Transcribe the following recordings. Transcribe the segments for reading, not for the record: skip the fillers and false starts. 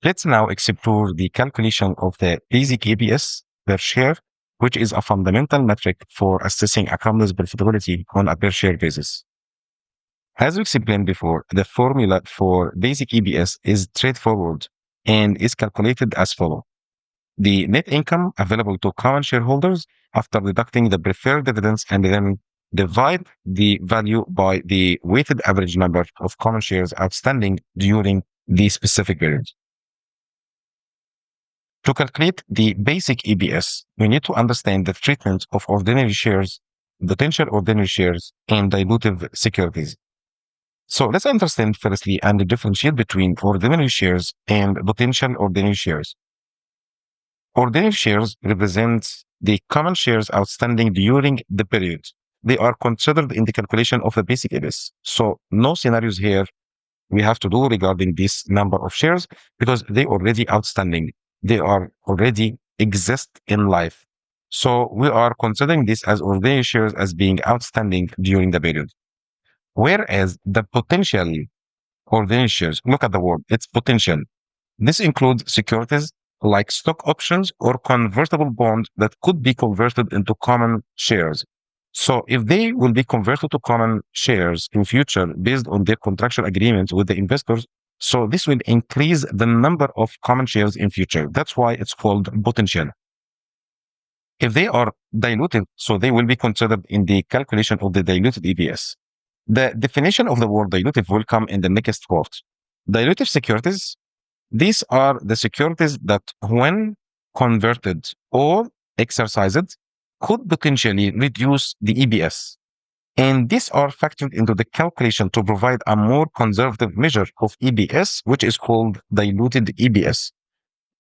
Let's now explore the calculation of the basic EPS per share, which is a fundamental metric for assessing a company's profitability on a per share basis. As we explained before, the formula for basic EPS is straightforward and is calculated as follows. The net income available to common shareholders after deducting the preferred dividends and then divide the value by the weighted average number of common shares outstanding during the specific period. To calculate the basic EPS, we need to understand the treatment of ordinary shares, potential ordinary shares, and dilutive securities. So let's understand firstly and differentiate between ordinary shares and potential ordinary shares. Ordinary shares represent the common shares outstanding during the period. They are considered in the calculation of the basic EPS. So no scenarios here we have to do regarding this number of shares because they already outstanding. They are already exist in life. So we are considering this as ordinary shares as being outstanding during the period. Whereas the potential ordinary shares, look at the word, it's potential. This includes securities like stock options or convertible bonds that could be converted into common shares. So if they will be converted to common shares in future based on their contractual agreements with the investors, so this will increase the number of common shares in future. That's why it's called potential. If they are dilutive, so they will be considered in the calculation of the diluted EPS. The definition of the word dilutive will come in the next part. Dilutive securities, these are the securities that when converted or exercised could potentially reduce the EPS. And these are factored into the calculation to provide a more conservative measure of EPS, which is called diluted EPS.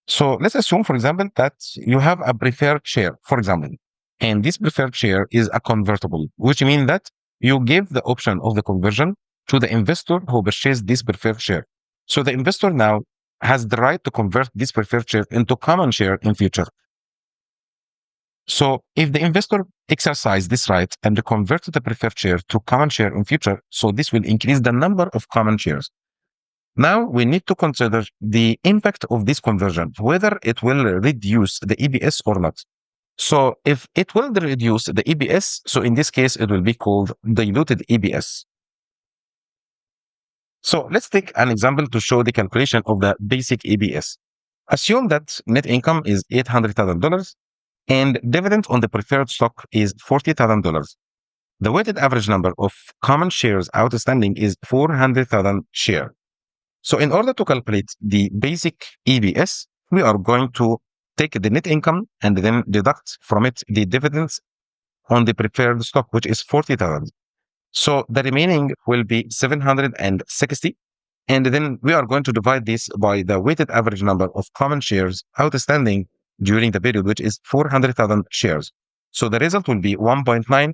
So let's assume, for example, that you have a preferred share, for example, and this preferred share is a convertible, which means that you give the option of the conversion to the investor who purchased this preferred share. So the investor now has the right to convert this preferred share into common share in future. So if the investor exercise this right and convert the preferred share to common share in future, so this will increase the number of common shares. Now we need to consider the impact of this conversion, whether it will reduce the EPS or not. So if it will reduce the EPS, so in this case, it will be called diluted EPS. So let's take an example to show the calculation of the basic EPS. Assume that net income is $800,000 and dividend on the preferred stock is $40,000. The weighted average number of common shares outstanding is 400,000 shares. So in order to calculate the basic EPS, we are going to take the net income and then deduct from it the dividends on the preferred stock, which is 40,000. So the remaining will be 760. And then we are going to divide this by the weighted average number of common shares outstanding during the period, which is 400,000 shares. So the result will be 1.9.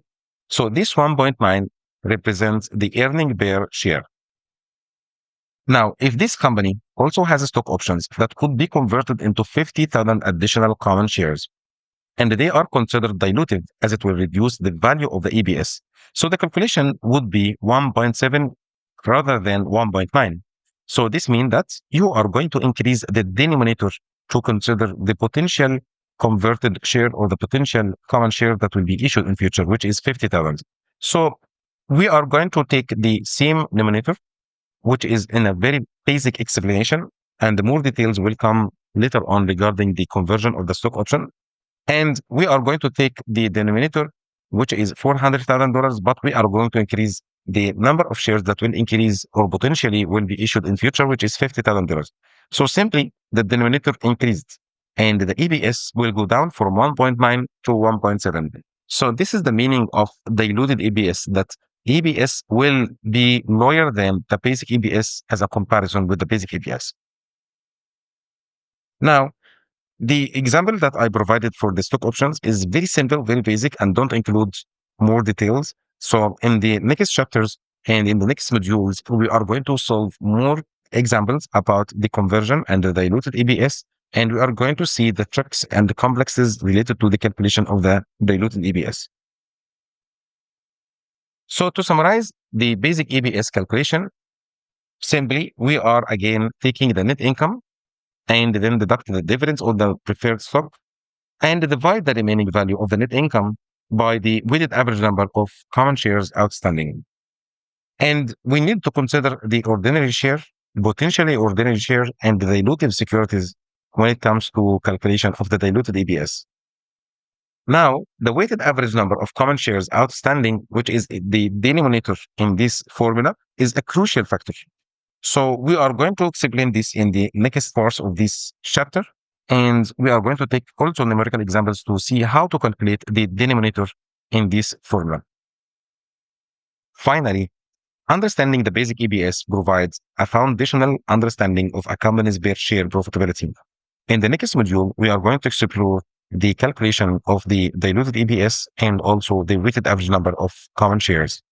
So this 1.9 represents the earning per share. Now, if this company also has stock options that could be converted into 50,000 additional common shares, and they are considered dilutive as it will reduce the value of the EPS. So the calculation would be 1.7 rather than 1.9. So this means that you are going to increase the denominator to consider the potential converted share or the potential common share that will be issued in future, which is 50,000. So we are going to take the same denominator, which is in a very basic explanation, and more details will come later on regarding the conversion of the stock option. And we are going to take the denominator, which is $400,000, but we are going to increase the number of shares that will increase or potentially will be issued in future, which is $50,000. So simply the denominator increased and the EPS will go down from 1.9 to 1.7. So this is the meaning of diluted EPS, that EPS will be lower than the basic EPS as a comparison with the basic EPS. Now, the example that I provided for the stock options is very simple, very basic, and don't include more details. So in the next chapters and in the next modules, we are going to solve more examples about the conversion and the diluted EPS, and we are going to see the tricks and the complexes related to the calculation of the diluted EPS. So to summarize the basic EPS calculation, Simply, we are again taking the net income and then deduct the dividends on the preferred stock and divide the remaining value of the net income by the weighted average number of common shares outstanding. And we need to consider the ordinary share, potentially ordinary share, and the dilutive securities when it comes to calculation of the diluted EPS. Now, the weighted average number of common shares outstanding, which is the denominator in this formula, is a crucial factor. So we are going to explain this in the next course of this chapter. And we are going to take also numerical examples to see how to calculate the denominator in this formula. Finally, understanding the basic EPS provides a foundational understanding of a company's per share profitability. In the next module, we are going to explore the calculation of the diluted EPS and also the weighted average number of common shares.